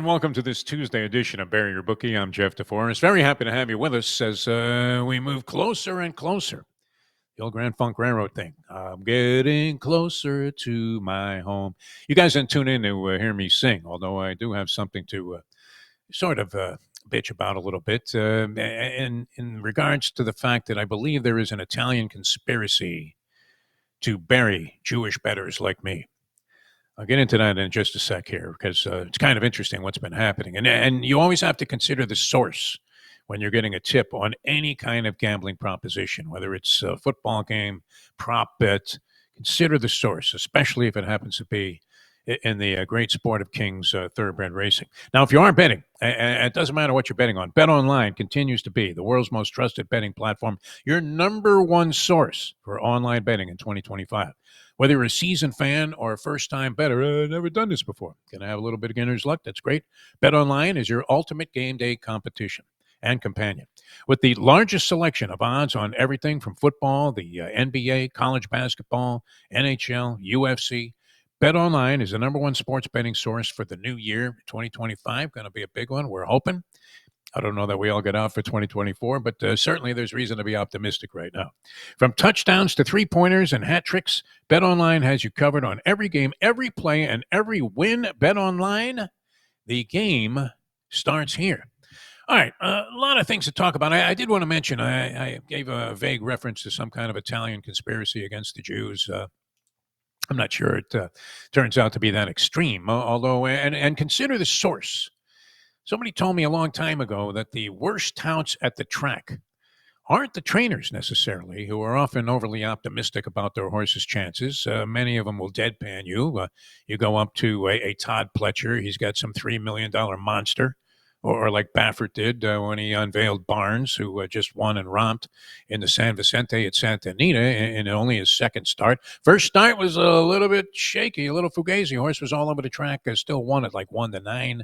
and welcome to this Tuesday edition of Bury Your Bookie. I'm Jeff DeForrest. Very happy to have you with us as we move closer and closer. The old Grand Funk Railroad thing. I'm getting closer to my home. You guys didn't tune in to hear me sing, although I do have something to sort of bitch about a little bit in regards to the fact that I believe there is an Italian conspiracy to bury Jewish bettors like me. I'll get into that in just a sec here because it's kind of interesting what's been happening. And you always have to consider the source when you're getting a tip on any kind of gambling proposition, whether it's a football game, prop bet. Consider the source, especially if it happens to be in the great sport of Kings thoroughbred racing. Now, if you are betting, and it doesn't matter what you're betting on, Bet Online continues to be the world's most trusted betting platform, your number one source for online betting in 2025. Whether you're a seasoned fan or a first-time bettor, never done this before, gonna have a little bit of beginner's luck. That's great. Bet Online is your ultimate game day competition and companion. With the largest selection of odds on everything from football, the NBA, college basketball, NHL, UFC, Bet Online is the number one sports betting source for the new year, 2025. Going to be a big one, we're hoping. I don't know that we all get out for 2024, but certainly there's reason to be optimistic right now. From touchdowns to three-pointers and hat tricks, BetOnline has you covered on every game, every play, and every win. BetOnline, the game starts here. All right, a lot of things to talk about. I did want to mention, I gave a vague reference to some kind of Italian conspiracy against the Jews. I'm not sure it turns out to be that extreme, although, and consider the source. Somebody told me a long time ago that the worst touts at the track aren't the trainers necessarily, who are often overly optimistic about their horses' chances. Many of them will deadpan you. You go up to a Todd Pletcher, he's got some $3 million monster, or like Baffert did when he unveiled Barnes, who just won and romped in the San Vicente at Santa Anita in only his second start. First start was a little bit shaky, a little fugazi. Horse was all over the track, still won at like 1-9.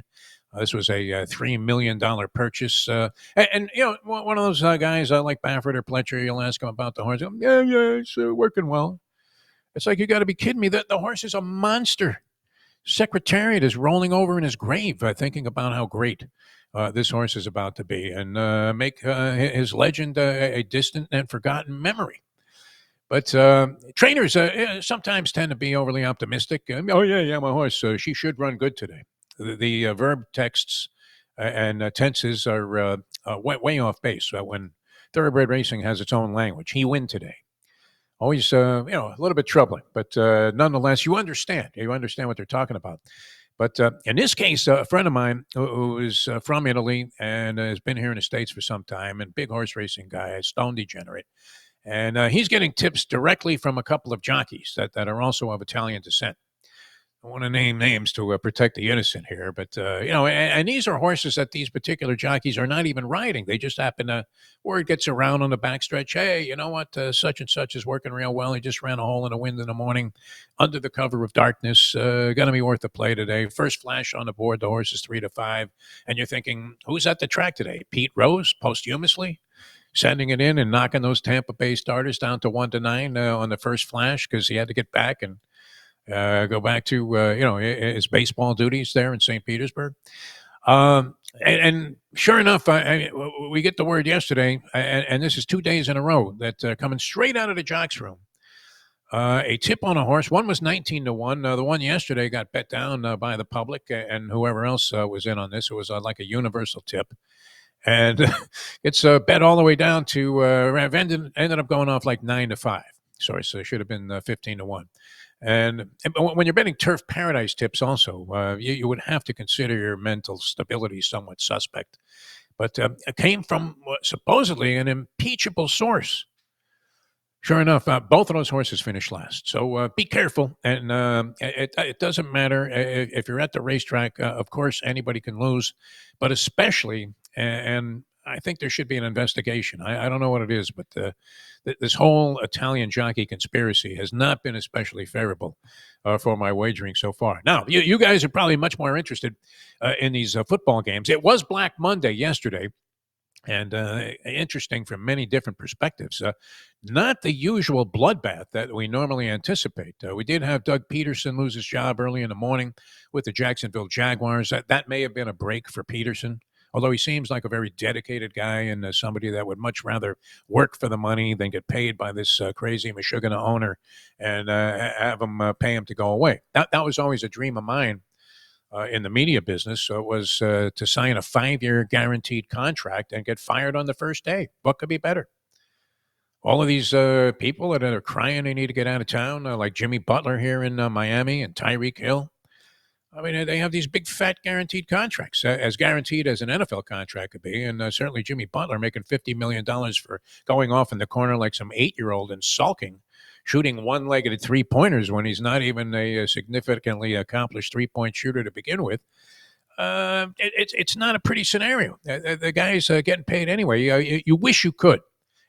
This was a $3 million purchase. And, you know, one of those guys like Baffert or Pletcher, you'll ask him about the horse. Yeah, it's working well. It's like, you got to be kidding me. The horse is a monster. Secretariat is rolling over in his grave thinking about how great this horse is about to be and make his legend a distant and forgotten memory. But trainers sometimes tend to be overly optimistic. Oh, yeah, my horse, she should run good today. The verb texts and tenses are way off base when thoroughbred racing has its own language. He win today. Always, a little bit troubling, but nonetheless, you understand. You understand what they're talking about. But in this case, a friend of mine who is from Italy and has been here in the States for some time, and big horse racing guy, a stone degenerate, and he's getting tips directly from a couple of jockeys that are also of Italian descent. I want to name names to protect the innocent here, but, and these are horses that these particular jockeys are not even riding. They just happen to, word gets around on the backstretch, hey, you know what, such and such is working real well. He just ran a hole in the wind in the morning under the cover of darkness. Going to be worth the play today. First flash on the board, the horse is 3-5. And you're thinking, who's at the track today? Pete Rose, posthumously? Sending it in and knocking those Tampa Bay starters down to 1-9 on the first flash because he had to get back and go back to, his baseball duties there in St. Petersburg. And sure enough, we get the word yesterday, and this is 2 days in a row, that coming straight out of the jocks room, a tip on a horse. One was 19-1. The one yesterday got bet down by the public and whoever else was in on this. It was like a universal tip. And it's bet all the way down to, ended up going off like 9-5. Sorry, so it should have been 15-1. And when you're betting Turf Paradise tips also, you would have to consider your mental stability somewhat suspect. But it came from supposedly an impeachable source. Sure enough, both of those horses finished last. So be careful. And it doesn't matter if you're at the racetrack. Of course, anybody can lose. But especially, and I think there should be an investigation. I don't know what it is, but this whole Italian jockey conspiracy has not been especially favorable for my wagering so far. Now, you guys are probably much more interested in these football games. It was Black Monday yesterday, and interesting from many different perspectives. Not the usual bloodbath that we normally anticipate. We did have Doug Peterson lose his job early in the morning with the Jacksonville Jaguars. That may have been a break for Peterson, although he seems like a very dedicated guy and somebody that would much rather work for the money than get paid by this crazy Michigan owner and have him pay him to go away. That was always a dream of mine in the media business. So it was to sign a 5-year guaranteed contract and get fired on the first day. What could be better? All of these people that are crying they need to get out of town, like Jimmy Butler here in Miami and Tyreek Hill. I mean, they have these big fat guaranteed contracts, as guaranteed as an NFL contract could be. And certainly Jimmy Butler making $50 million for going off in the corner like some 8-year-old and sulking, shooting one-legged three-pointers when he's not even a significantly accomplished three-point shooter to begin with. It's not a pretty scenario. The guy's getting paid anyway. You wish you could.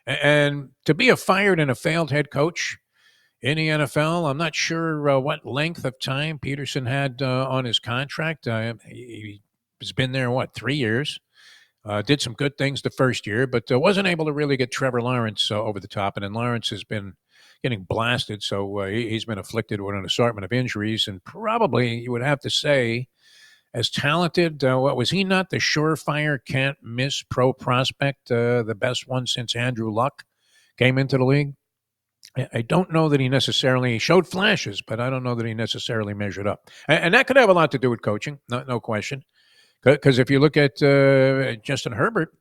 And to be a fired and a failed head coach in the NFL, I'm not sure what length of time Peterson had on his contract. He's been there, 3 years? Did some good things the first year, but wasn't able to really get Trevor Lawrence over the top. And then Lawrence has been getting blasted, so he's been afflicted with an assortment of injuries. And probably, you would have to say, as talented, what was he not the surefire can't miss pro prospect, the best one since Andrew Luck came into the league? I don't know that he necessarily showed flashes, but I don't know that he necessarily measured up. And that could have a lot to do with coaching, no question. Because if you look at Justin Herbert,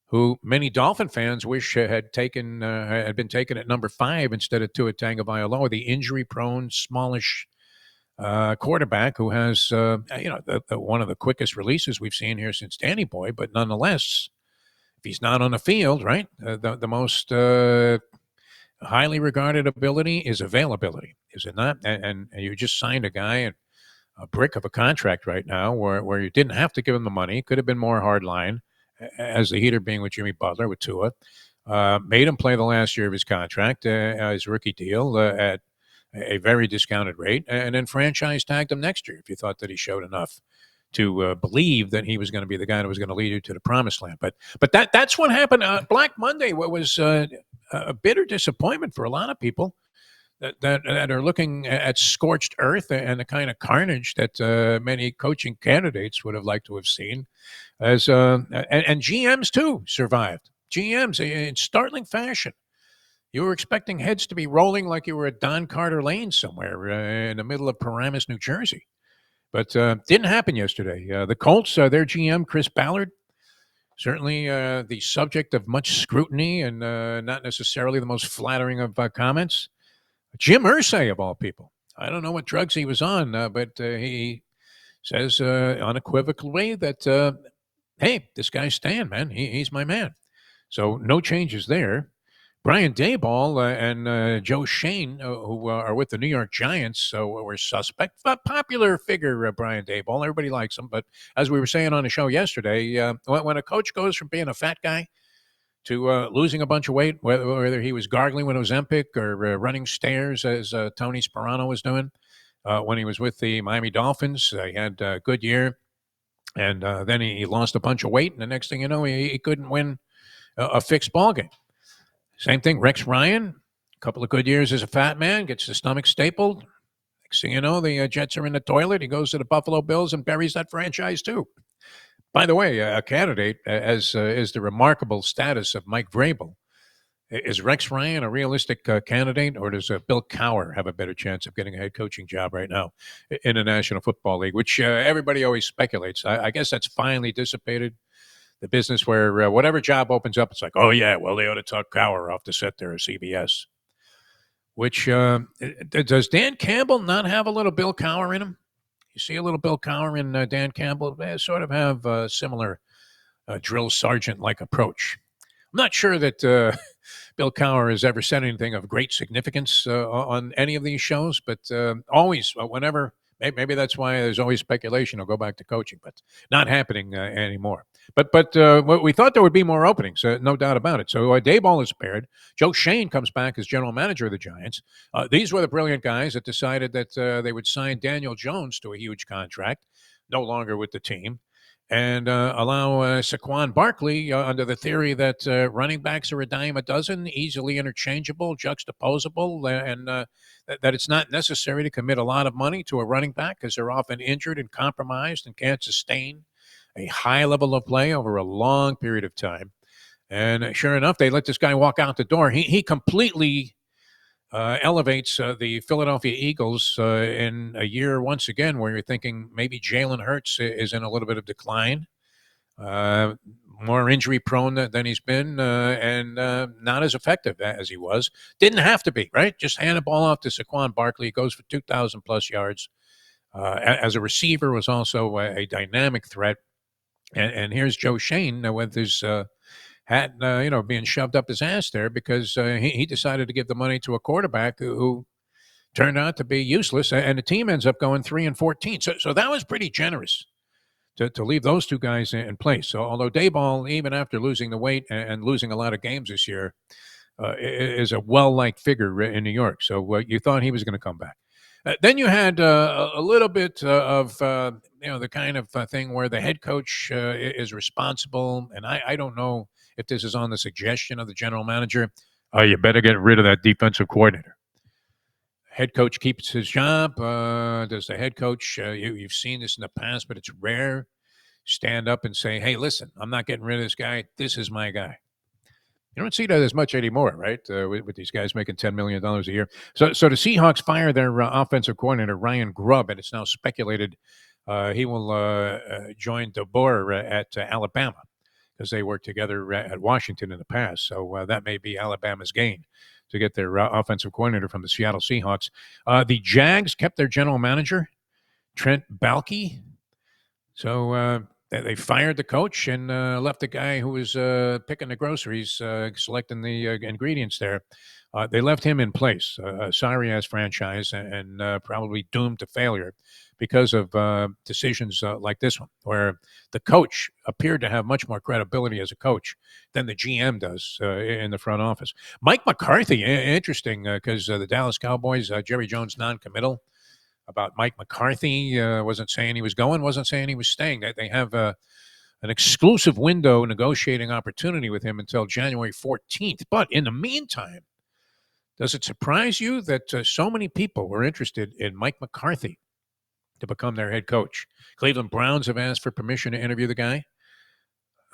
who many Dolphin fans wish had been taken at number 5 instead of Tua Tagovailoa, the injury-prone, smallish quarterback who has one of the quickest releases we've seen here since Danny Boy, but nonetheless, if he's not on the field, right, the most highly regarded ability is availability, is it not? And you just signed a guy and a brick of a contract right now where you didn't have to give him the money. It could have been more hard line, as the heater being with Jimmy Butler, with Tua. Made him play the last year of his contract, his rookie deal, at a very discounted rate, and then franchise tagged him next year if you thought that he showed enough to believe that he was going to be the guy that was going to lead you to the promised land. But that's what happened. Black Monday was a bitter disappointment for a lot of people that are looking at scorched earth and the kind of carnage that many coaching candidates would have liked to have seen. And GMs, too, survived. GMs in startling fashion. You were expecting heads to be rolling like you were at Don Carter Lane somewhere in the middle of Paramus, New Jersey. But didn't happen yesterday. The Colts, their GM, Chris Ballard, certainly the subject of much scrutiny and not necessarily the most flattering of comments. Jim Irsay, of all people. I don't know what drugs he was on, but he says unequivocally that, hey, this guy's staying, man. He's my man. So no changes there. Brian Daboll and Joe Shane, who are with the New York Giants, were suspect. Popular figure, Brian Daboll. Everybody likes him. But as we were saying on the show yesterday, when a coach goes from being a fat guy to losing a bunch of weight, whether he was gargling with Ozempic or running stairs, as Tony Sperano was doing when he was with the Miami Dolphins, he had a good year. And then he lost a bunch of weight. And the next thing you know, he couldn't win a fixed ball game. Same thing, Rex Ryan, a couple of good years as a fat man, gets the stomach stapled. Next thing you know, the Jets are in the toilet. He goes to the Buffalo Bills and buries that franchise too. By the way, a candidate, as is the remarkable status of Mike Vrabel. Is Rex Ryan a realistic candidate, or does Bill Cowher have a better chance of getting a head coaching job right now in the National Football League, which everybody always speculates. I guess that's finally dissipated. The business where whatever job opens up, it's like, oh, yeah, well, they ought to talk Cowher off the set there at CBS. Which, does Dan Campbell not have a little Bill Cowher in him? You see a little Bill Cowher in Dan Campbell? They sort of have a similar drill sergeant-like approach. I'm not sure that Bill Cowher has ever said anything of great significance on any of these shows, but always, whenever, maybe that's why there's always speculation he'll go back to coaching, but not happening anymore. But we thought there would be more openings, no doubt about it. So Daboll is spared. Joe Shane comes back as general manager of the Giants. These were the brilliant guys that decided that they would sign Daniel Jones to a huge contract, no longer with the team. and allow Saquon Barkley under the theory that running backs are a dime a dozen, easily interchangeable, juxtaposable, and that it's not necessary to commit a lot of money to a running back because they're often injured and compromised and can't sustain a high level of play over a long period of time. And sure enough, they let this guy walk out the door. He completely elevates the Philadelphia Eagles in a year once again where you're thinking maybe Jalen Hurts is in a little bit of decline, uh, more injury prone than he's been, and not as effective as he was. Didn't have to be, right? Just hand the ball off to Saquon Barkley. He goes for 2,000 plus yards. As a receiver, was also a dynamic threat. And here's Joe Shane with his hat, being shoved up his ass there because he decided to give the money to a quarterback who turned out to be useless, and the team ends up going 3-14. So that was pretty generous to leave those two guys in place. So although Dayball, even after losing the weight and losing a lot of games this year, is a well-liked figure in New York. So you thought he was going to come back. Then you had a little bit of the kind of thing where the head coach is responsible, and I don't know if this is on the suggestion of the general manager. You better get rid of that defensive coordinator. Head coach keeps his job. Does the head coach? You've seen this in the past, but it's rare. Stand up and say, "Hey, listen, I'm not getting rid of this guy. This is my guy." You don't see that as much anymore, right? With these guys making $10 million a year. So the Seahawks fire their offensive coordinator, Ryan Grubb, and it's now speculated he will join DeBoer at Alabama because they worked together at Washington in the past. So that may be Alabama's gain to get their offensive coordinator from the Seattle Seahawks. The Jags kept their general manager, Trent Baalke. So they fired the coach and left the guy who was picking the groceries, selecting the ingredients there. They left him in place. Sorry-ass franchise and probably doomed to failure because of decisions like this one, where the coach appeared to have much more credibility as a coach than the GM does in the front office. Mike McCarthy, interesting, because the Dallas Cowboys, Jerry Jones non-committal about Mike McCarthy, wasn't saying he was going, wasn't saying he was staying. They have an exclusive window negotiating opportunity with him until January 14th. But in the meantime, does it surprise you that so many people were interested in Mike McCarthy to become their head coach? Cleveland Browns have asked for permission to interview the guy.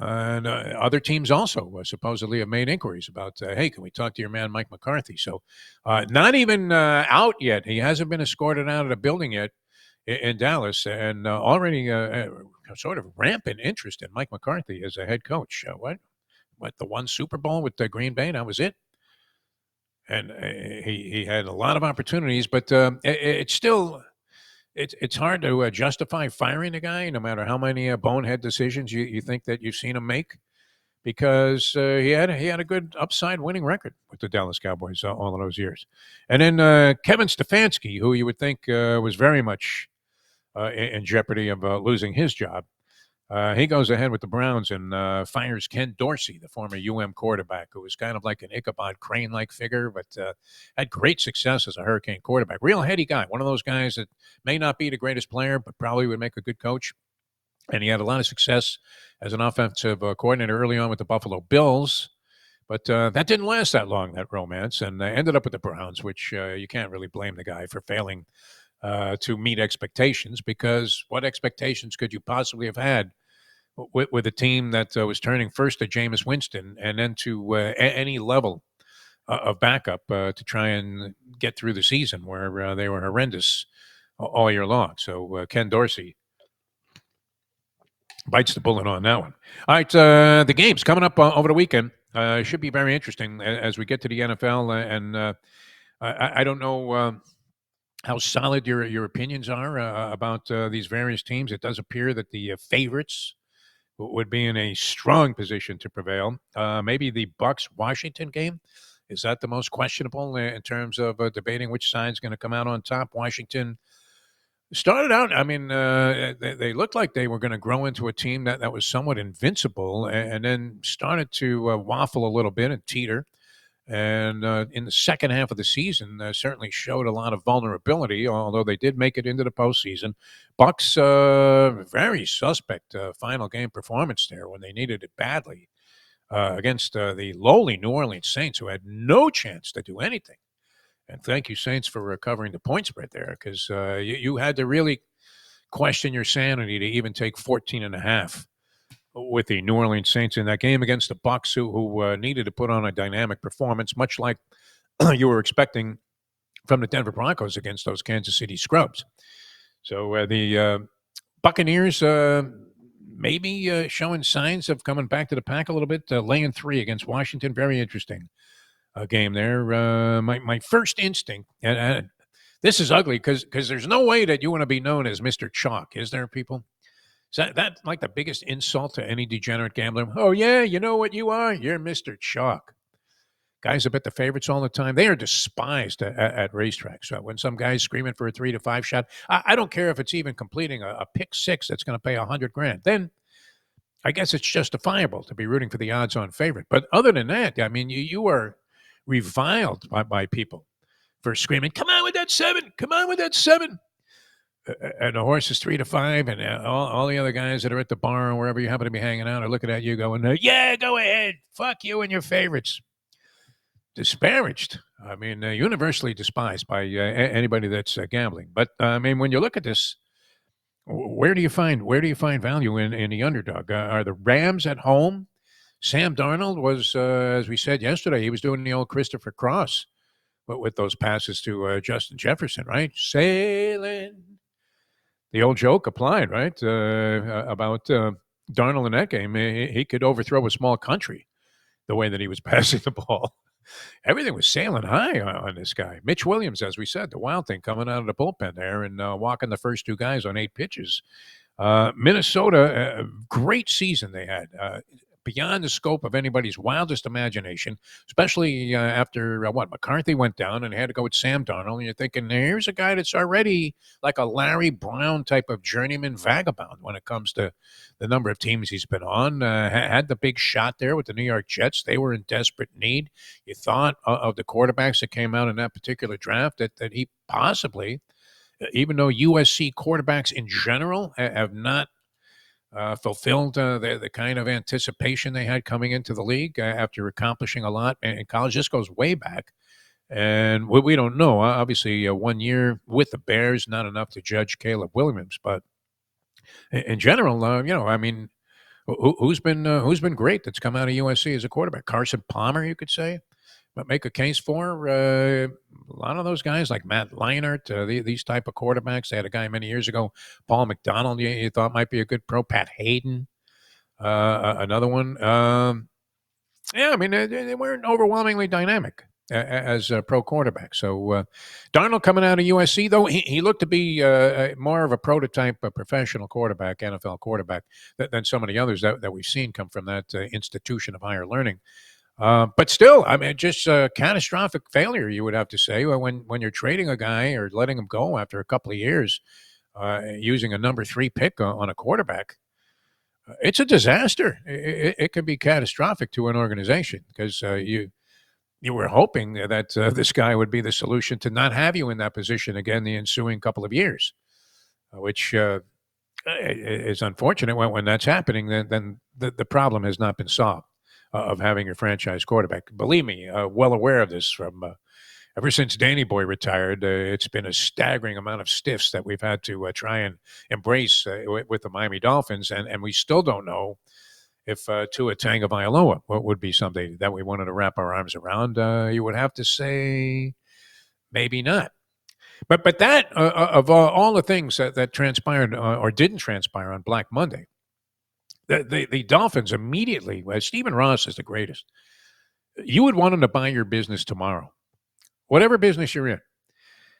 And other teams also supposedly have made inquiries about, hey, can we talk to your man, Mike McCarthy? So not even out yet. He hasn't been escorted out of the building yet in Dallas, and already sort of rampant interest in Mike McCarthy as a head coach. What, the one Super Bowl with Green Bay? That was it. And he had a lot of opportunities, but it's still... It's hard to justify firing a guy, no matter how many bonehead decisions you think that you've seen him make, because he had a good upside winning record with the Dallas Cowboys all of those years. And then Kevin Stefanski, who you would think was very much in jeopardy of losing his job, he goes ahead with the Browns and fires Ken Dorsey, the former quarterback, who was kind of like an Ichabod Crane-like figure, but had great success as a Hurricane quarterback. Real heady guy, one of those guys that may not be the greatest player, but probably would make a good coach. And he had a lot of success as an offensive coordinator early on with the Buffalo Bills. But that didn't last that long, that romance, and ended up with the Browns, which you can't really blame the guy for failing to meet expectations, because what expectations could you possibly have had with a team that was turning first to Jameis Winston and then to any level of backup to try and get through the season where they were horrendous all year long? So Ken Dorsey bites the bullet on that one. All right, the games coming up over the weekend should be very interesting as we get to the NFL. And I don't know how solid your opinions are about these various teams. It does appear that the favorites would be in a strong position to prevail. Maybe the Bucks-Washington game. Is that the most questionable in terms of debating which side's going to come out on top? Washington started out, I mean, they looked like they were going to grow into a team that was somewhat invincible, and then started to waffle a little bit and teeter. And in the second half of the season, certainly showed a lot of vulnerability, although they did make it into the postseason. Bucks, very suspect final game performance there when they needed it badly against the lowly New Orleans Saints, who had no chance to do anything. And thank you, Saints, for recovering the point spread there, because you had to really question your sanity to even take 14 and a half with the New Orleans Saints in that game against the Bucks, who needed to put on a dynamic performance, much like you were expecting from the Denver Broncos against those Kansas City Scrubs. So the Buccaneers maybe showing signs of coming back to the pack a little bit, laying 3 against Washington. Very interesting game there. My first instinct, and this is ugly because there's no way that you want to be known as Mr. Chalk, is there, people? Is that like the biggest insult to any degenerate gambler? Oh, yeah, you know what you are? You're Mr. Chalk. Guys that bet the favorites all the time, they are despised at racetracks. So when some guy's screaming for a 3 to 5 shot, I don't care if it's even completing a pick 6 that's going to pay $100,000. Then I guess it's justifiable to be rooting for the odds-on favorite. But other than that, I mean, you are reviled by people for screaming, "Come on with that 7! Come on with that 7!" And the horse is 3 to 5, and all the other guys that are at the bar or wherever you happen to be hanging out are looking at you going, "Yeah, go ahead. Fuck you and your favorites." Disparaged. I mean, universally despised by anybody that's gambling. But I mean, when you look at this, where do you find value in the underdog? Are the Rams at home? Sam Darnold was, as we said yesterday, he was doing the old Christopher Cross with those passes to Justin Jefferson, right? Sailing. The old joke applied, right? About Darnold in that game. He could overthrow a small country the way that he was passing the ball. Everything was sailing high on this guy. Mitch Williams, as we said, the wild thing coming out of the bullpen there and walking the first 2 guys on 8 pitches. Minnesota, great season they had. Beyond the scope of anybody's wildest imagination, especially after McCarthy went down and had to go with Sam Darnold. And you're thinking, here's a guy that's already like a Larry Brown type of journeyman vagabond when it comes to the number of teams he's been on. Had the big shot there with the New York Jets. They were in desperate need. You thought of the quarterbacks that came out in that particular draft that he possibly, even though USC quarterbacks in general have not fulfilled the kind of anticipation they had coming into the league after accomplishing a lot in college. This goes way back. And we don't know. Obviously, 1 year with the Bears, not enough to judge Caleb Williams. But in general, I mean, who's been great that's come out of USC as a quarterback? Carson Palmer, you could say, but make a case for a lot of those guys like Matt Leinart, these type of quarterbacks. They had a guy many years ago, Paul McDonald, you thought might be a good pro. Pat Hayden, another one. Yeah, I mean, they weren't overwhelmingly dynamic as pro quarterbacks. So Darnold coming out of USC, though, he looked to be more of a prototype, a professional quarterback, NFL quarterback, than some of the others that we've seen come from that institution of higher learning. But still, I mean, just a catastrophic failure, you would have to say, when you're trading a guy or letting him go after a couple of years, using a number 3 pick on a quarterback. It's a disaster. It can be catastrophic to an organization because you were hoping that this guy would be the solution to not have you in that position again the ensuing couple of years, which is unfortunate. When that's happening, then the problem has not been solved of having your franchise quarterback. Believe me, well aware of this from ever since Danny Boy retired. It's been a staggering amount of stiffs that we've had to try and embrace with the Miami Dolphins, and we still don't know if Tua Tagovailoa would be something that we wanted to wrap our arms around. You would have to say maybe not. But that, of all the things that transpired or didn't transpire on Black Monday, the Dolphins immediately, Stephen Ross is the greatest. You would want him to buy your business tomorrow, whatever business you're in.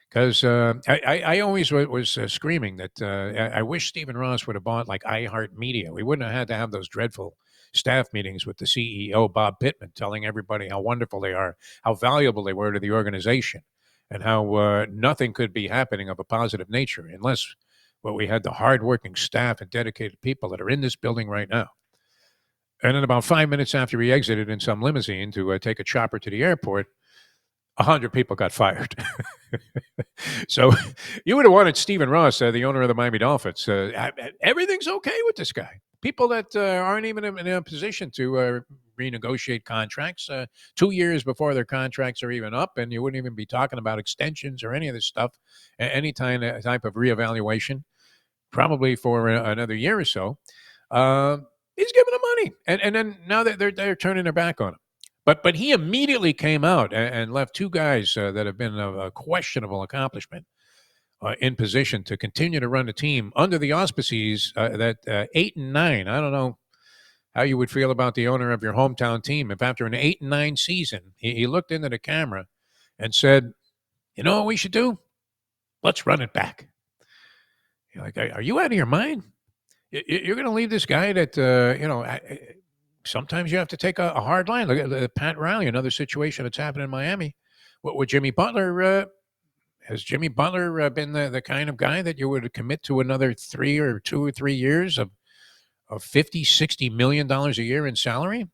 Because I always was screaming that I wish Stephen Ross would have bought like iHeartMedia. We wouldn't have had to have those dreadful staff meetings with the CEO, Bob Pittman, telling everybody how wonderful they are, how valuable they were to the organization, and how nothing could be happening of a positive nature unless we had the hardworking staff and dedicated people that are in this building right now. And then about 5 minutes after he exited in some limousine to take a chopper to the airport, 100 people got fired. So you would have wanted Stephen Ross, the owner of the Miami Dolphins. Everything's okay with this guy. People that aren't even in a position to renegotiate contracts 2 years before their contracts are even up, and you wouldn't even be talking about extensions or any of this stuff, any type of reevaluation, probably for another year or so. He's giving them money, and then now that they're turning their back on him. But he immediately came out and left two guys that have been of a questionable accomplishment in position to continue to run the team under the auspices that 8-9. I don't know how you would feel about the owner of your hometown team if after an 8-9 season he looked into the camera and said, "You know what we should do? Let's run it back." You're like, are you out of your mind? You're going to leave this guy that sometimes you have to take a hard line. Look at Pat Riley, another situation that's happened in Miami. What with Jimmy Butler? Has Jimmy Butler been the kind of guy that you would commit to another 2 or 3 years of $50-60 million a year in salary?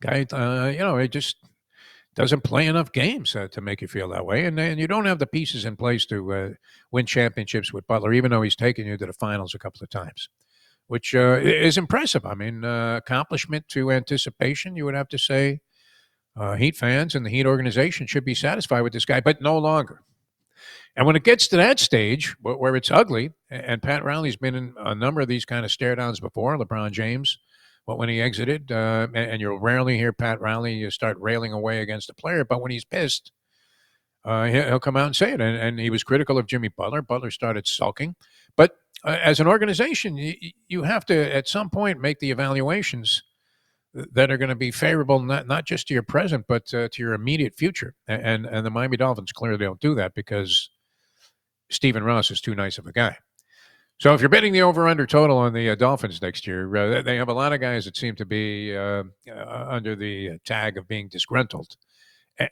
Guy, it just doesn't play enough games to make you feel that way, and you don't have the pieces in place to win championships with Butler, even though he's taken you to the finals a couple of times, which is impressive. I mean, accomplishment to anticipation, you would have to say. Heat fans and the Heat organization should be satisfied with this guy, but no longer. And when it gets to that stage where it's ugly, and Pat Riley's been in a number of these kind of stare downs before, LeBron James, but when he exited, and you'll rarely hear Pat Riley start railing away against a player, but when he's pissed, he'll come out and say it. And he was critical of Jimmy Butler. Butler started sulking. But as an organization, you have to, at some point, make the evaluations that are going to be favorable, not just to your present, but to your immediate future. And the Miami Dolphins clearly don't do that because Stephen Ross is too nice of a guy. So if you're betting the over-under total on the Dolphins next year, they have a lot of guys that seem to be under the tag of being disgruntled.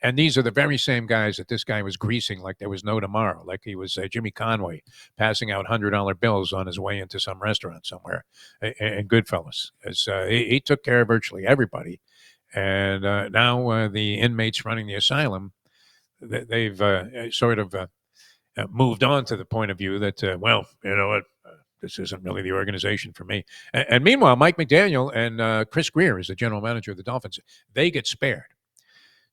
And these are the very same guys that this guy was greasing like there was no tomorrow, like he was Jimmy Conway passing out $100 bills on his way into some restaurant somewhere in Goodfellas. As he took care of virtually everybody. And now the inmates running the asylum, they've sort of moved on to the point of view that, well, you know what? This isn't really the organization for me. And meanwhile, Mike McDaniel and Chris Greer is the general manager of the Dolphins. They get spared.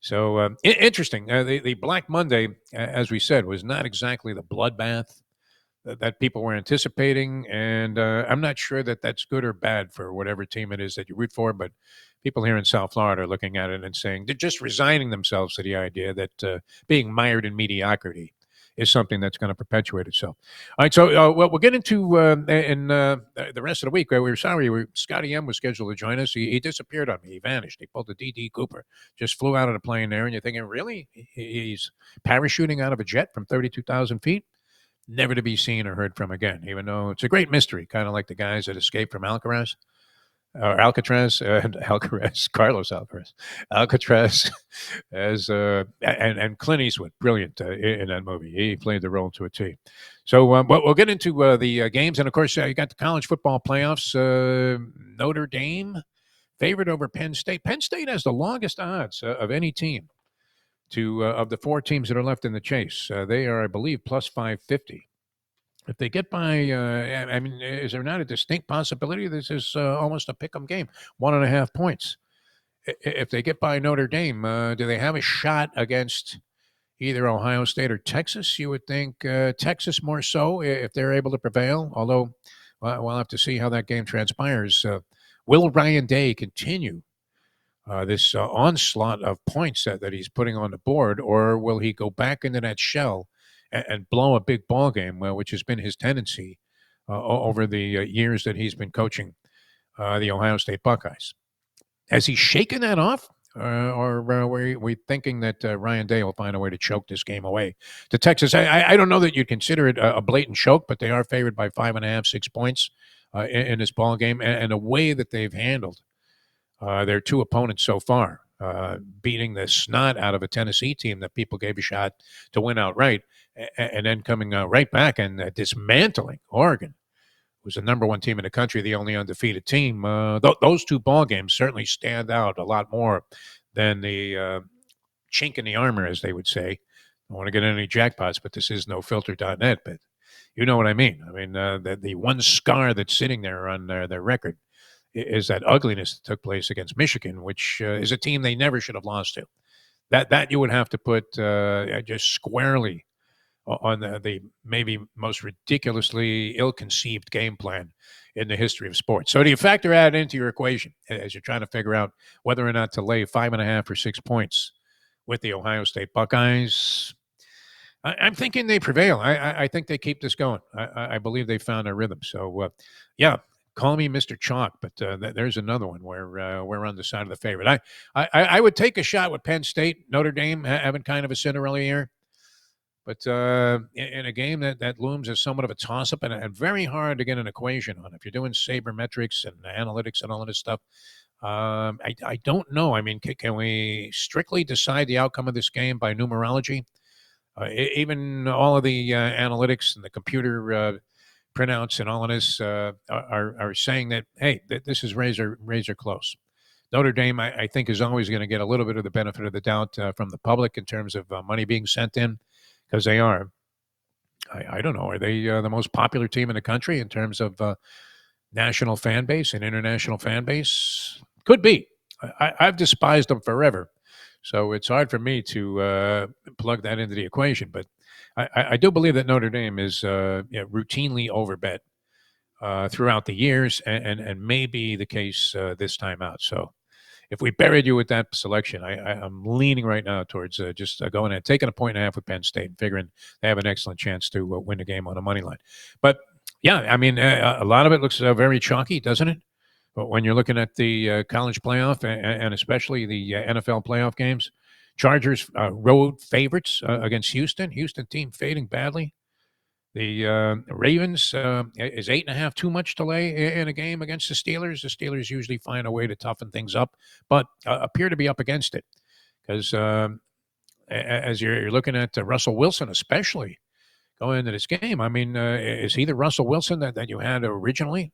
So interesting. The Black Monday, as we said, was not exactly the bloodbath that people were anticipating. And I'm not sure that that's good or bad for whatever team it is that you root for. But people here in South Florida are looking at it and saying they're just resigning themselves to the idea that being mired in mediocrity is something that's going to perpetuate itself. All right, so we'll get into the rest of the week. We were sorry. Scotty M was scheduled to join us. He disappeared on me. He vanished. He pulled a D.D. Cooper. Just flew out of the plane there, and you're thinking, really? He's parachuting out of a jet from 32,000 feet? Never to be seen or heard from again, even though it's a great mystery, kind of like the guys that escaped from Alcatraz. Carlos Alcatraz, as and Clint Eastwood, brilliant in that movie. He played the role to a T. So, but we'll get into the games, and of course, you got the college football playoffs. Notre Dame favored over Penn State. Penn State has the longest odds of any team to of the four teams that are left in the chase. They are, I believe, plus 550. If they get by, I mean, is there not a distinct possibility this is almost a pick-em game, 1.5 points? If they get by Notre Dame, do they have a shot against either Ohio State or Texas? You would think Texas more so if they're able to prevail, although we'll have to see how that game transpires. Will Ryan Day continue this onslaught of points that he's putting on the board, or will he go back into that shell and blow a big ball game, which has been his tendency over the years that he's been coaching the Ohio State Buckeyes? Has he shaken that off, or were we thinking that Ryan Day will find a way to choke this game away to Texas? I don't know that you'd consider it a blatant choke, but they are favored by 5.5, 6 points in this ball game, and the way that they've handled their two opponents so far, beating the snot out of a Tennessee team that people gave a shot to win outright, and then coming right back and dismantling Oregon was the number one team in the country, the only undefeated team. Those two ball games certainly stand out a lot more than the chink in the armor, as they would say. I don't want to get any jackpots, but this is nofilter.net. But you know what I mean. I mean, the one scar that's sitting there on their record is that ugliness that took place against Michigan, which is a team they never should have lost to. That you would have to put just squarely on the maybe most ridiculously ill-conceived game plan in the history of sports. So do you factor that into your equation as you're trying to figure out whether or not to lay 5.5 or 6 points with the Ohio State Buckeyes? I'm thinking they prevail. I think they keep this going. I believe they found their rhythm. So, yeah, call me Mr. Chalk, but there's another one where we're on the side of the favorite. I would take a shot with Penn State, Notre Dame having kind of a Cinderella year. But in a game that looms as somewhat of a toss-up and very hard to get an equation on, if you're doing sabermetrics and analytics and all of this stuff, I don't know. I mean, can we strictly decide the outcome of this game by numerology? Even all of the analytics and the computer printouts and all of this are saying that, hey, this is razor close. Notre Dame, I think, is always going to get a little bit of the benefit of the doubt from the public in terms of money being sent in. Because they are, I don't know, are they the most popular team in the country in terms of national fan base and international fan base? Could be. I've despised them forever. So it's hard for me to plug that into the equation. But I do believe that Notre Dame is routinely overbet throughout the years and may be the case this time out. So if we buried you with that selection, I'm leaning right now towards just going and taking a 1.5 with Penn State and figuring they have an excellent chance to win the game on a money line. But, yeah, I mean, a lot of it looks very chalky, doesn't it? But when you're looking at the college playoff and especially the NFL playoff games, Chargers road favorites against Houston. Houston team fading badly. The Ravens is 8.5 too much to lay in a game against the Steelers. The Steelers usually find a way to toughen things up, but appear to be up against it because as you're looking at Russell Wilson, especially going into this game. I mean, is he the Russell Wilson that you had originally?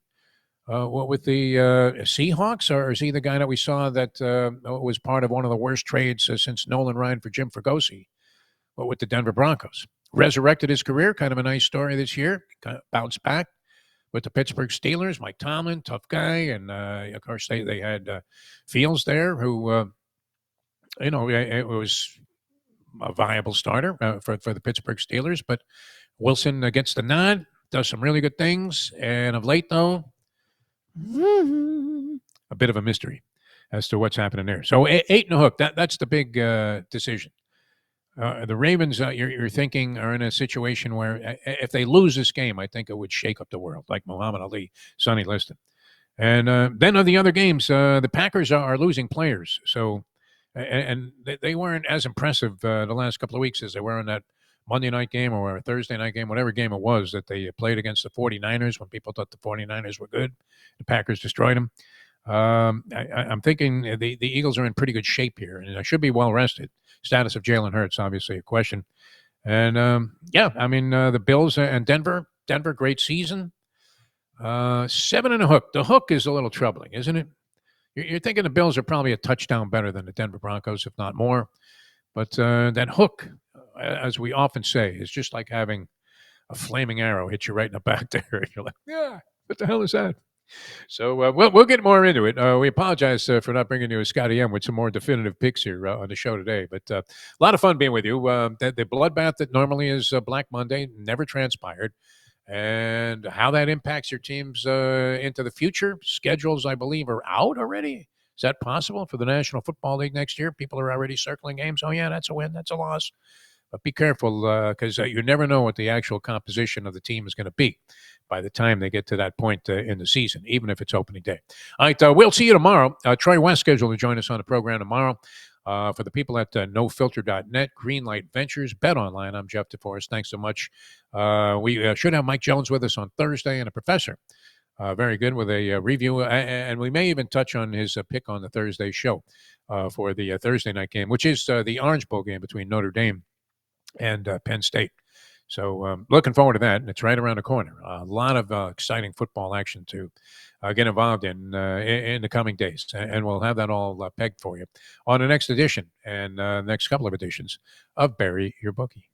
With the Seahawks, or is he the guy that we saw that was part of one of the worst trades since Nolan Ryan for Jim Fregosi, with the Denver Broncos? Resurrected his career, kind of a nice story this year, kind of bounced back with the Pittsburgh Steelers. Mike Tomlin, tough guy, and of course they had Fields there, who it was a viable starter for the Pittsburgh Steelers. But Wilson gets the nod, does some really good things, and of late though, a bit of a mystery as to what's happening there. So 8.5. That's the big decision. The Ravens, you're thinking, are in a situation where if they lose this game, I think it would shake up the world, like Muhammad Ali, Sonny Liston. And then on the other games, the Packers are losing players. So, and they weren't as impressive the last couple of weeks as they were in that Monday night game or a Thursday night game, whatever game it was that they played against the 49ers when people thought the 49ers were good. The Packers destroyed them. I'm thinking the Eagles are in pretty good shape here, and I should be well rested. Status of Jalen Hurts, obviously, a question. And, I mean, the Bills and Denver, great season. 7.5. The hook is a little troubling, isn't it? You're thinking the Bills are probably a touchdown better than the Denver Broncos, if not more. But that hook, as we often say, is just like having a flaming arrow hit you right in the back there. You're like, yeah, what the hell is that? So we'll get more into it. We apologize for not bringing you a Scotty M with some more definitive picks here on the show today. But a lot of fun being with you. The bloodbath that normally is Black Monday never transpired. And how that impacts your teams into the future. Schedules, I believe, are out already. Is that possible for the National Football League next year? People are already circling games. Oh, yeah, that's a win. That's a loss. But be careful because you never know what the actual composition of the team is going to be by the time they get to that point in the season, even if it's opening day. All right, we'll see you tomorrow. Troy West scheduled to join us on the program tomorrow. For the people at nofilter.net, Greenlight Ventures, Bet Online, I'm Jeff DeForrest. Thanks so much. We should have Mike Jones with us on Thursday and a professor. Very good with a review. And we may even touch on his pick on the Thursday show for the Thursday night game, which is the Orange Bowl game between Notre Dame and Penn State. So looking forward to that. And it's right around the corner. A lot of exciting football action to get involved in the coming days. And we'll have that all pegged for you on the next edition and next couple of editions of Bury Your Bookie.